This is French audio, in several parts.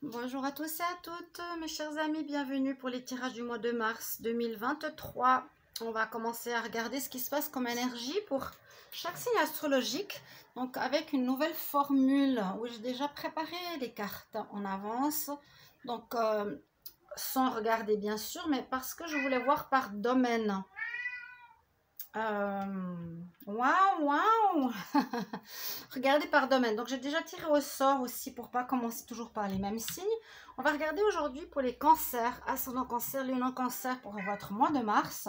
Bonjour à tous et à toutes, mes chers amis, bienvenue pour les tirages du mois de mars 2023. On va commencer à regarder ce qui se passe comme énergie pour chaque signe astrologique. Donc avec une nouvelle formule où j'ai déjà préparé les cartes en avance. Donc sans regarder bien sûr, mais parce que je voulais voir par domaine. Waouh. Regardez par domaine. Donc j'ai déjà tiré au sort aussi pour pas commencer toujours par les mêmes signes. On va regarder aujourd'hui pour les cancers, ascendant cancer, lune en cancer pour votre mois de mars.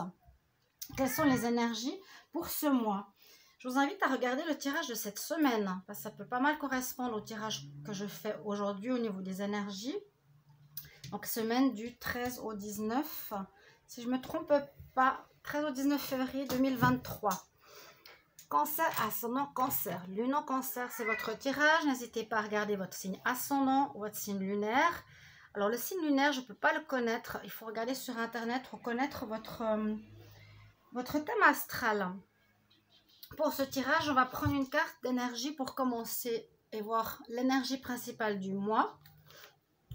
Quelles sont les énergies pour ce mois? Je vous invite à regarder le tirage de cette semaine, parce que ça peut pas mal correspondre au tirage que je fais aujourd'hui au niveau des énergies. Donc semaine du 13 au 19, si je me trompe pas, 13 au 19 février 2023. Cancer, ascendant, cancer. Lune en cancer, c'est votre tirage. N'hésitez pas à regarder votre signe ascendant ou votre signe lunaire. Alors, le signe lunaire, je ne peux pas le connaître. Il faut regarder sur Internet pour connaître votre thème astral. Pour ce tirage, on va prendre une carte d'énergie pour commencer et voir l'énergie principale du mois.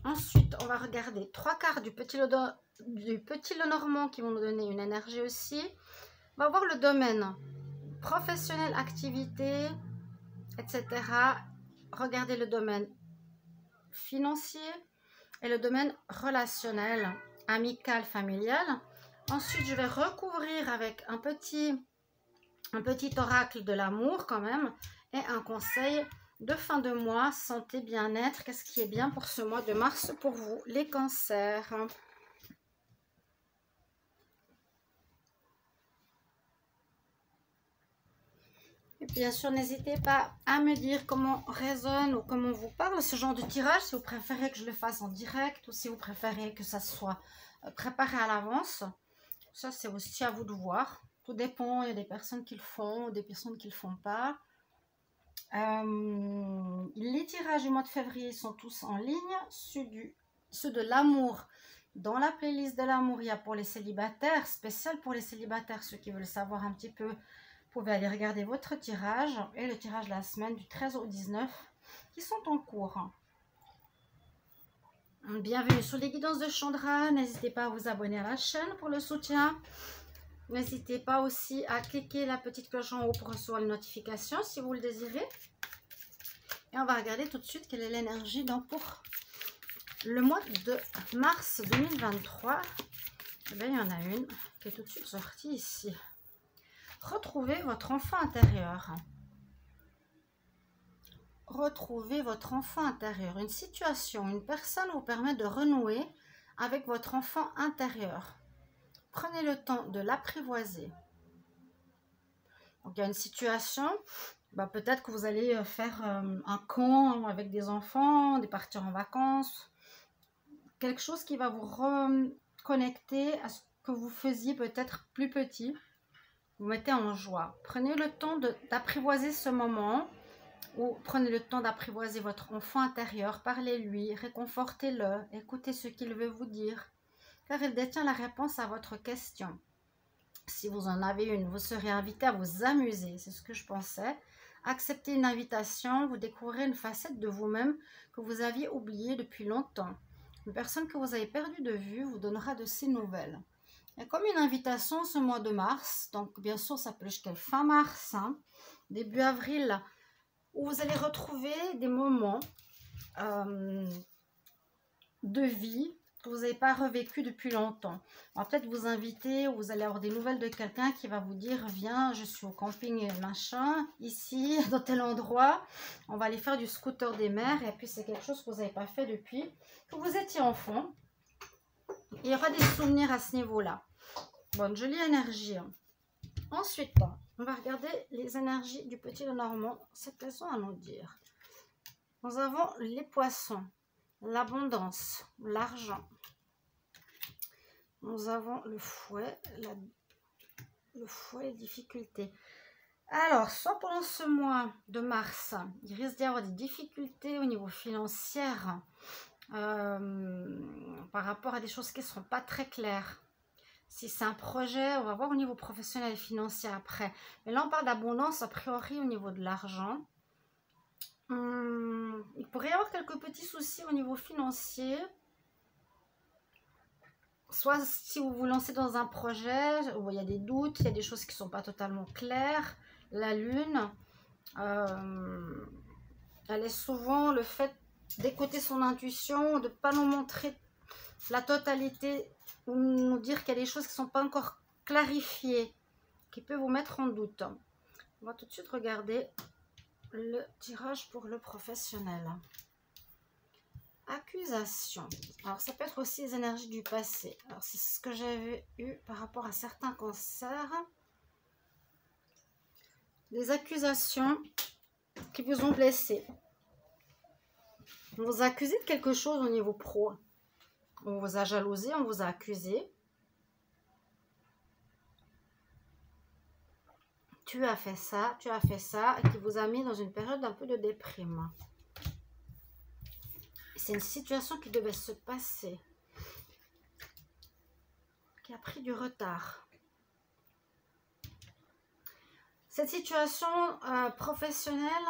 Ensuite, on va regarder 3 cartes du petit Lenormand qui vont nous donner une énergie aussi. On va voir le domaine professionnel, activité, etc. Regardez le domaine financier et le domaine relationnel, amical, familial. Ensuite, je vais recouvrir avec un petit oracle de l'amour quand même et un conseil de fin de mois, santé, bien-être. Qu'est-ce qui est bien pour ce mois de mars pour vous, les cancers? Et bien sûr, n'hésitez pas à me dire comment résonne ou comment vous parle ce genre de tirage, si vous préférez que je le fasse en direct ou si vous préférez que ça soit préparé à l'avance. Ça, c'est aussi à vous de voir. Tout dépend, il y a des personnes qui le font, des personnes qui ne le font pas. Les tirages du mois de février sont tous en ligne. Ceux de l'amour, dans la playlist de l'amour, il y a pour les célibataires, spécial pour les célibataires, ceux qui veulent savoir un petit peu. Vous pouvez aller regarder votre tirage et le tirage de la semaine du 13 au 19 qui sont en cours. Bienvenue sur les guidances de Chandra. N'hésitez pas à vous abonner à la chaîne pour le soutien. N'hésitez pas aussi à cliquer la petite cloche en haut pour recevoir les notifications si vous le désirez. Et on va regarder tout de suite quelle est l'énergie pour le mois de mars 2023. Eh bien, il y en a une qui est tout de suite sortie ici. Retrouvez votre enfant intérieur. Retrouvez votre enfant intérieur. Une situation, une personne vous permet de renouer avec votre enfant intérieur. Prenez le temps de l'apprivoiser. Donc, il y a une situation, peut-être que vous allez faire un camp avec des enfants, des partir en vacances. Quelque chose qui va vous reconnecter à ce que vous faisiez peut-être plus petit. Vous mettez en joie. Prenez le temps d'apprivoiser ce moment ou prenez le temps d'apprivoiser votre enfant intérieur. Parlez-lui, réconfortez-le, écoutez ce qu'il veut vous dire, car il détient la réponse à votre question. Si vous en avez une, vous serez invité à vous amuser, c'est ce que je pensais. Acceptez une invitation, vous découvrirez une facette de vous-même que vous aviez oubliée depuis longtemps. Une personne que vous avez perdue de vue vous donnera de ses nouvelles. Il y a comme une invitation ce mois de mars, donc bien sûr ça peut jusqu'à fin mars, début avril, où vous allez retrouver des moments de vie que vous n'avez pas revécu depuis longtemps. On va peut-être vous inviter, ou vous allez avoir des nouvelles de quelqu'un qui va vous dire, viens, je suis au camping machin, ici, dans tel endroit, on va aller faire du scooter des mers, et puis c'est quelque chose que vous n'avez pas fait depuis que vous étiez enfant. Il y aura des souvenirs à ce niveau-là. Bonne jolie énergie. Ensuite, on va regarder les énergies du petit Lenormand. C'est qu'elles ont à nous dire. Nous avons les poissons, l'abondance, l'argent. Nous avons le fouet, les difficultés. Alors, soit pendant ce mois de mars, il risque d'y avoir des difficultés au niveau financier par rapport à des choses qui ne seront pas très claires. Si c'est un projet, on va voir au niveau professionnel et financier après. Mais là, on parle d'abondance, a priori, au niveau de l'argent. Il pourrait y avoir quelques petits soucis au niveau financier. Soit si vous vous lancez dans un projet où il y a des doutes, il y a des choses qui ne sont pas totalement claires. La lune, elle est souvent le fait d'écouter son intuition, de ne pas nous montrer la totalité, ou nous dire qu'il y a des choses qui ne sont pas encore clarifiées, qui peuvent vous mettre en doute. On va tout de suite regarder le tirage pour le professionnel. Accusation. Alors, ça peut être aussi les énergies du passé. Alors, c'est ce que j'avais eu par rapport à certains cancers. Des accusations qui vous ont blessé. On vous a accusé de quelque chose au niveau pro. On vous a jalousé, on vous a accusé. Tu as fait ça, et qui vous a mis dans une période un peu de déprime. C'est une situation qui devait se passer, qui a pris du retard. Cette situation professionnelle,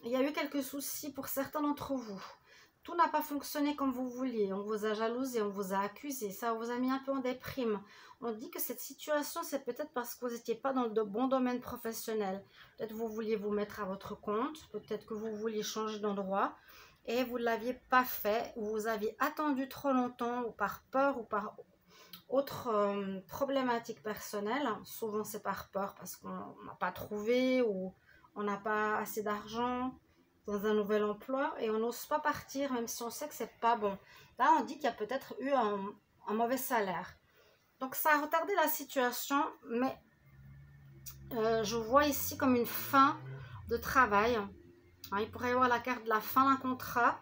il y a eu quelques soucis pour certains d'entre vous. Tout n'a pas fonctionné comme vous vouliez. On vous a jalousé, on vous a accusé. Ça vous a mis un peu en déprime. On dit que cette situation, c'est peut-être parce que vous n'étiez pas dans le bon domaine professionnel. Peut-être que vous vouliez vous mettre à votre compte. Peut-être que vous vouliez changer d'endroit. Et vous ne l'aviez pas fait. Ou vous aviez attendu trop longtemps. Ou par peur ou par autre problématique personnelle. Souvent, c'est par peur parce qu'on n'a pas trouvé ou on n'a pas assez d'argent dans un nouvel emploi et on n'ose pas partir même si on sait que c'est pas bon. Là, on dit qu'il y a peut-être eu un mauvais salaire. Donc, ça a retardé la situation, mais je vois ici comme une fin de travail. Hein, il pourrait y avoir la carte de la fin d'un contrat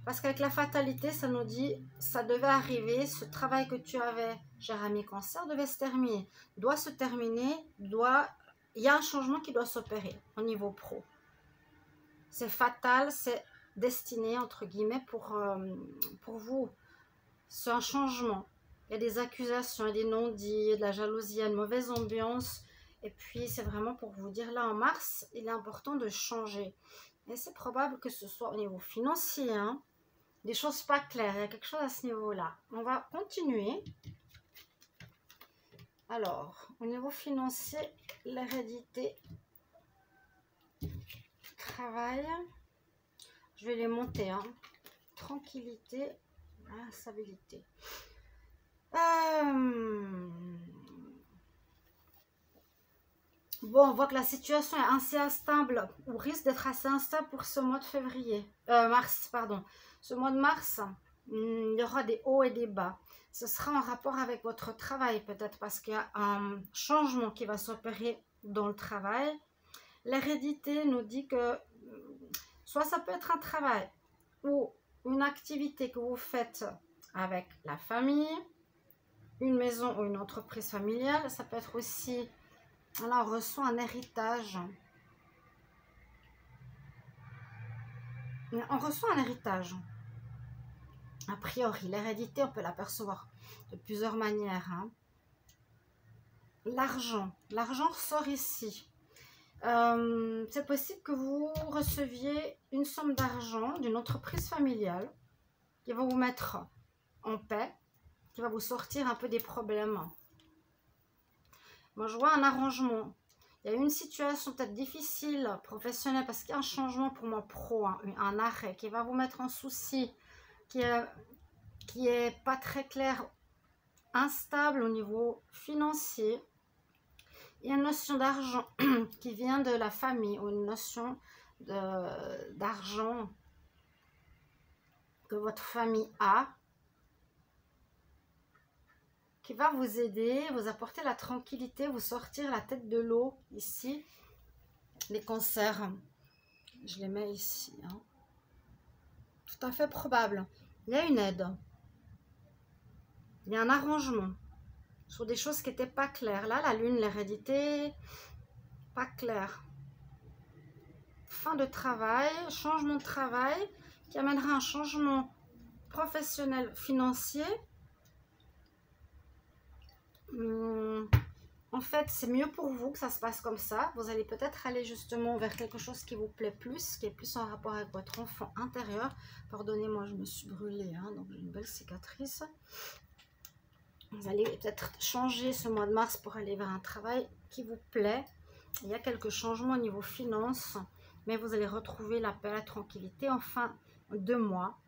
parce qu'avec la fatalité, ça nous dit ça devait arriver, ce travail que tu avais, cher ami cancer, devait se terminer. Doit se terminer, il y a un changement qui doit s'opérer au niveau pro. C'est fatal, c'est destiné, entre guillemets, pour vous. C'est un changement. Il y a des accusations, il y a des non-dits, il y a de la jalousie, il y a une mauvaise ambiance. Et puis, c'est vraiment pour vous dire, là, en mars, il est important de changer. Et c'est probable que ce soit au niveau financier, hein, des choses pas claires. Il y a quelque chose à ce niveau-là. On va continuer. Alors, au niveau financier, l'hérédité, travail, je vais les monter, hein. Tranquillité, stabilité. Bon, on voit que la situation est assez instable, ou risque d'être assez instable pour ce mois de février, mars, pardon. Ce mois de mars, il y aura des hauts et des bas. Ce sera en rapport avec votre travail, peut-être parce qu'il y a un changement qui va s'opérer dans le travail. L'hérédité nous dit que soit ça peut être un travail ou une activité que vous faites avec la famille, une maison ou une entreprise familiale. Ça peut être aussi, là on reçoit un héritage. On reçoit un héritage. A priori, l'hérédité, on peut l'apercevoir de plusieurs manières. Hein. L'argent ressort ici. C'est possible que vous receviez une somme d'argent d'une entreprise familiale qui va vous mettre en paix, qui va vous sortir un peu des problèmes. Moi, je vois un arrangement. Il y a une situation peut-être difficile, professionnelle, parce qu'il y a un changement pour moi pro, hein, un arrêt qui va vous mettre en souci, qui est pas très clair, instable au niveau financier. Il y a une notion d'argent qui vient de la famille ou une notion d'argent que votre famille a, qui va vous aider, vous apporter la tranquillité, vous sortir la tête de l'eau ici. Les cancers, je les mets ici. Hein. Tout à fait probable. Il y a une aide. Il y a un arrangement sur des choses qui n'étaient pas claires. Là, la lune, l'hérédité, pas clair. Fin de travail, changement de travail qui amènera un changement professionnel, financier. En fait, c'est mieux pour vous que ça se passe comme ça. Vous allez peut-être aller justement vers quelque chose qui vous plaît plus, qui est plus en rapport avec votre enfant intérieur. Pardonnez-moi, je me suis brûlée, hein, donc j'ai une belle cicatrice. Vous allez peut-être changer ce mois de mars pour aller vers un travail qui vous plaît. Il y a quelques changements au niveau finance, mais vous allez retrouver la paix, la tranquillité en fin de mois.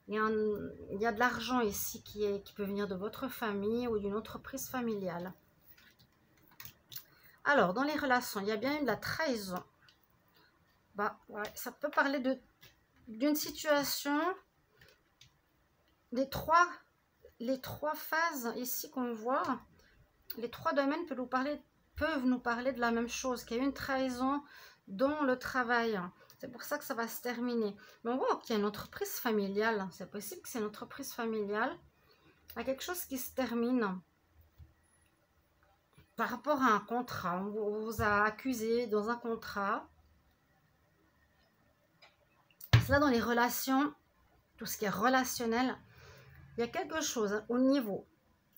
Il y a de l'argent ici qui peut venir de votre famille ou d'une entreprise familiale. Alors, dans les relations, il y a bien eu de la trahison. Bah, ouais, ça peut parler d'une situation, les trois phases ici qu'on voit, les trois domaines peuvent nous parler de la même chose, qu'il y a eu une trahison dans le travail. C'est pour ça que ça va se terminer. Mais on voit qu'il y a une entreprise familiale. C'est possible que c'est une entreprise familiale. Il y a quelque chose qui se termine par rapport à un contrat. On vous a accusé dans un contrat. Là, dans les relations, tout ce qui est relationnel, il y a quelque chose au niveau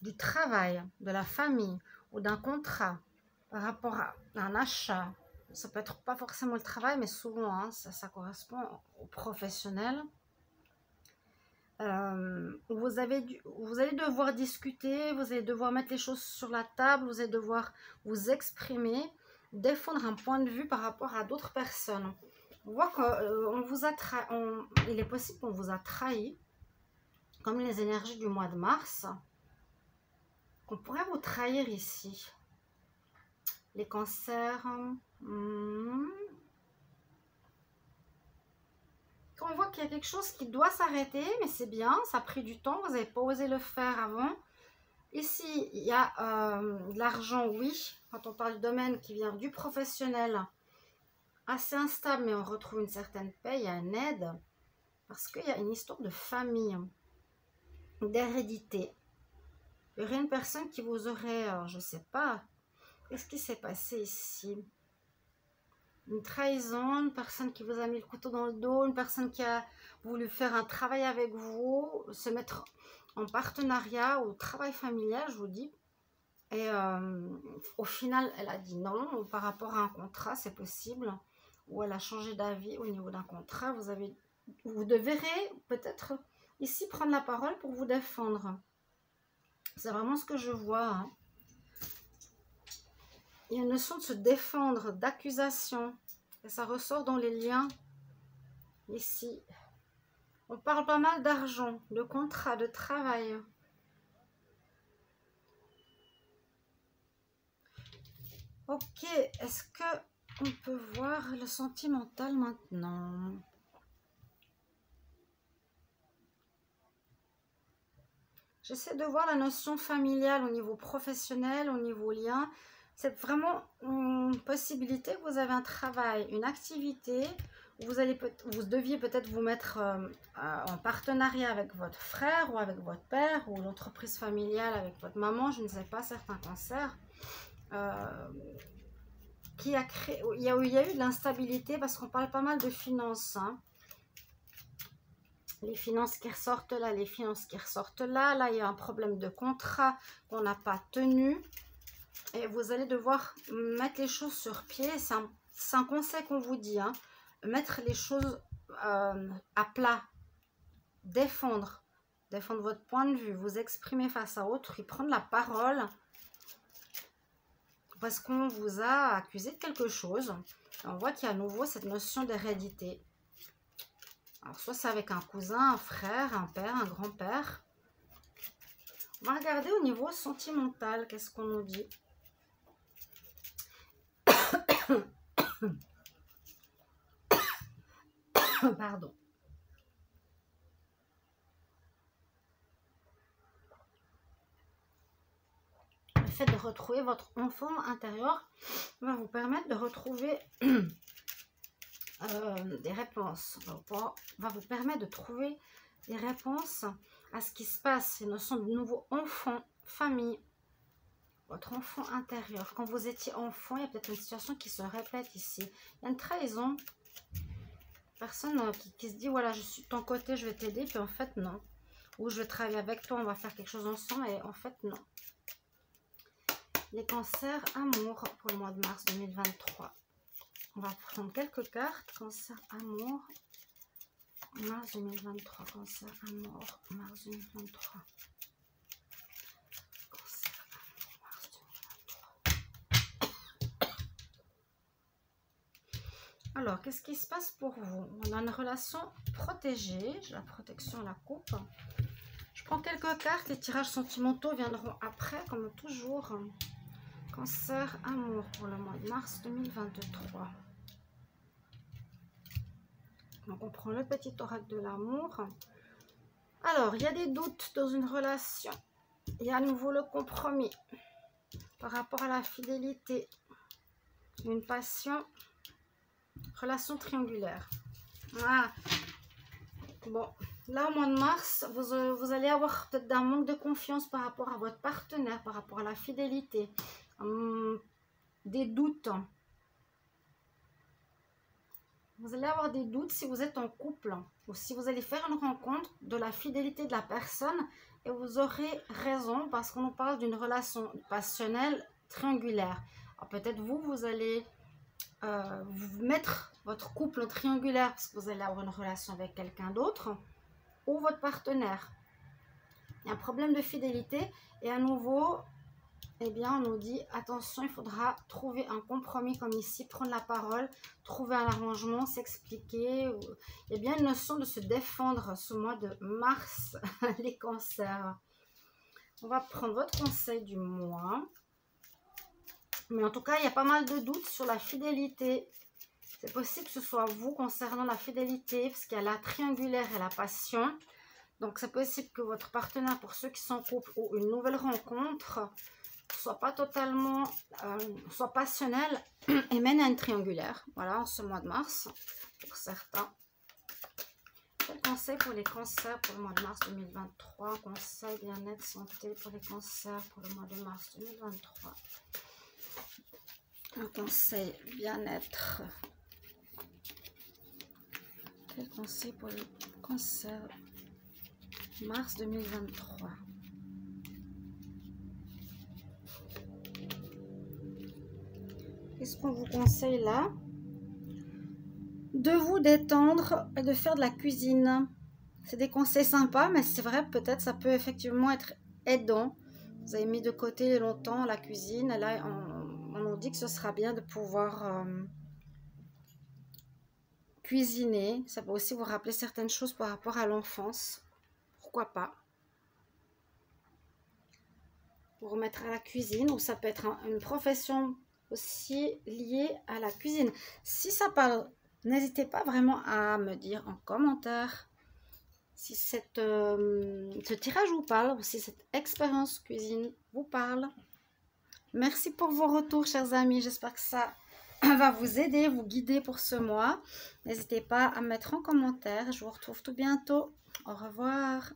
du travail, de la famille ou d'un contrat par rapport à un achat. Ça peut être pas forcément le travail, mais souvent hein, ça correspond au professionnel. Vous allez devoir discuter, vous allez devoir mettre les choses sur la table, vous allez devoir vous exprimer, défendre un point de vue par rapport à d'autres personnes. On voit qu'on vous a il est possible qu'on vous a trahi, comme les énergies du mois de mars, qu'on pourrait vous trahir ici. Les cancers. On voit qu'il y a quelque chose qui doit s'arrêter, mais c'est bien, ça a pris du temps, vous n'avez pas osé le faire avant. Ici, il y a de l'argent, oui, quand on parle de domaine qui vient du professionnel, assez instable, mais on retrouve une certaine paix, il y a une aide, parce qu'il y a une histoire de famille, d'hérédité. Il y aurait une personne qui vous aurait, je ne sais pas, qu'est-ce qui s'est passé ici? Une trahison, une personne qui vous a mis le couteau dans le dos, une personne qui a voulu faire un travail avec vous, se mettre en partenariat ou travail familial, je vous dis. Et au final, elle a dit non par rapport à un contrat, c'est possible. Ou elle a changé d'avis au niveau d'un contrat. Vous devrez peut-être ici prendre la parole pour vous défendre. C'est vraiment ce que je vois. Hein. Il y a une notion de se défendre, d'accusation. Et ça ressort dans les liens. Ici, on parle pas mal d'argent, de contrat, de travail. Ok, est-ce que on peut voir le sentimental maintenant? J'essaie de voir la notion familiale au niveau professionnel, au niveau lien. C'est vraiment une possibilité que vous avez un travail, une activité. Vous deviez peut-être vous mettre en partenariat avec votre frère ou avec votre père ou l'entreprise familiale avec votre maman, je ne sais pas, certains cancers. Il y a eu de l'instabilité parce qu'on parle pas mal de finances. Hein. Les finances qui ressortent là, les finances qui ressortent là. Là, il y a un problème de contrat qu'on n'a pas tenu. Et vous allez devoir mettre les choses sur pied. C'est un conseil qu'on vous dit. Hein. Mettre les choses à plat. Défendre votre point de vue. Vous exprimer face à autrui. Prendre la parole. Parce qu'on vous a accusé de quelque chose. On voit qu'il y a à nouveau cette notion d'hérédité. Alors, soit c'est avec un cousin, un frère, un père, un grand-père. On va regarder au niveau sentimental. Qu'est-ce qu'on nous dit? Pardon. Le fait de retrouver votre enfant intérieur va vous permettre de retrouver des réponses. Va vous permettre de trouver des réponses à ce qui se passe. C'est une notion de nouveau enfant, famille. Votre enfant intérieur. Quand vous étiez enfant, il y a peut-être une situation qui se répète ici. Il y a une trahison. Personne qui se dit, voilà, je suis de ton côté, je vais t'aider. Puis en fait, non. Ou je vais travailler avec toi, on va faire quelque chose ensemble. Et en fait, non. Les cancers amour pour le mois de mars 2023. On va prendre quelques cartes. Cancer amour, mars 2023. Cancer amour, mars 2023. Cancer amour, mars 2023. Alors, qu'est-ce qui se passe pour vous? On a une relation protégée. J'ai la protection à la coupe. Je prends quelques cartes. Les tirages sentimentaux viendront après, comme toujours. Cancer amour pour le mois de mars 2023. Donc on prend le petit oracle de l'amour. Alors il y a des doutes dans une relation. Il y a à nouveau le compromis par rapport à la fidélité, une passion, relation triangulaire. Ah. Bon, là au mois de mars, vous allez avoir peut-être un manque de confiance par rapport à votre partenaire, par rapport à la fidélité. Des doutes. Vous allez avoir des doutes si vous êtes en couple ou si vous allez faire une rencontre de la fidélité de la personne, et vous aurez raison parce qu'on nous parle d'une relation passionnelle triangulaire. Alors peut-être vous allez vous mettre votre couple triangulaire parce que vous allez avoir une relation avec quelqu'un d'autre ou votre partenaire. Il y a un problème de fidélité et à nouveau, eh bien, on nous dit, attention, il faudra trouver un compromis comme ici, prendre la parole, trouver un arrangement, s'expliquer. Il y a bien une notion de se défendre ce mois de mars, les cancers. On va prendre votre conseil du mois. Mais en tout cas, il y a pas mal de doutes sur la fidélité. C'est possible que ce soit vous concernant la fidélité, parce qu'il y a la triangulaire et la passion. Donc, c'est possible que votre partenaire, pour ceux qui sont en couple ou une nouvelle rencontre, soit pas totalement, soit passionnel et mène à une triangulaire. Voilà, en ce mois de mars, pour certains. Quel conseil pour les cancers pour le mois de mars 2023? Conseil bien-être, santé pour les cancers pour le mois de mars 2023. Un conseil bien-être. Quel conseil pour les cancers mars 2023? Qu'est-ce qu'on vous conseille là? De vous détendre et de faire de la cuisine. C'est des conseils sympas, mais c'est vrai, peut-être ça peut effectivement être aidant. Vous avez mis de côté longtemps la cuisine, et là on nous dit que ce sera bien de pouvoir cuisiner. Ça peut aussi vous rappeler certaines choses par rapport à l'enfance. Pourquoi pas? Vous remettre à la cuisine, ou ça peut être une profession aussi liée à la cuisine. Si ça parle, n'hésitez pas vraiment à me dire en commentaire si ce tirage vous parle ou si cette expérience cuisine vous parle. Merci pour vos retours, chers amis. J'espère que ça va vous aider, vous guider pour ce mois. N'hésitez pas à me mettre en commentaire. Je vous retrouve tout bientôt. Au revoir.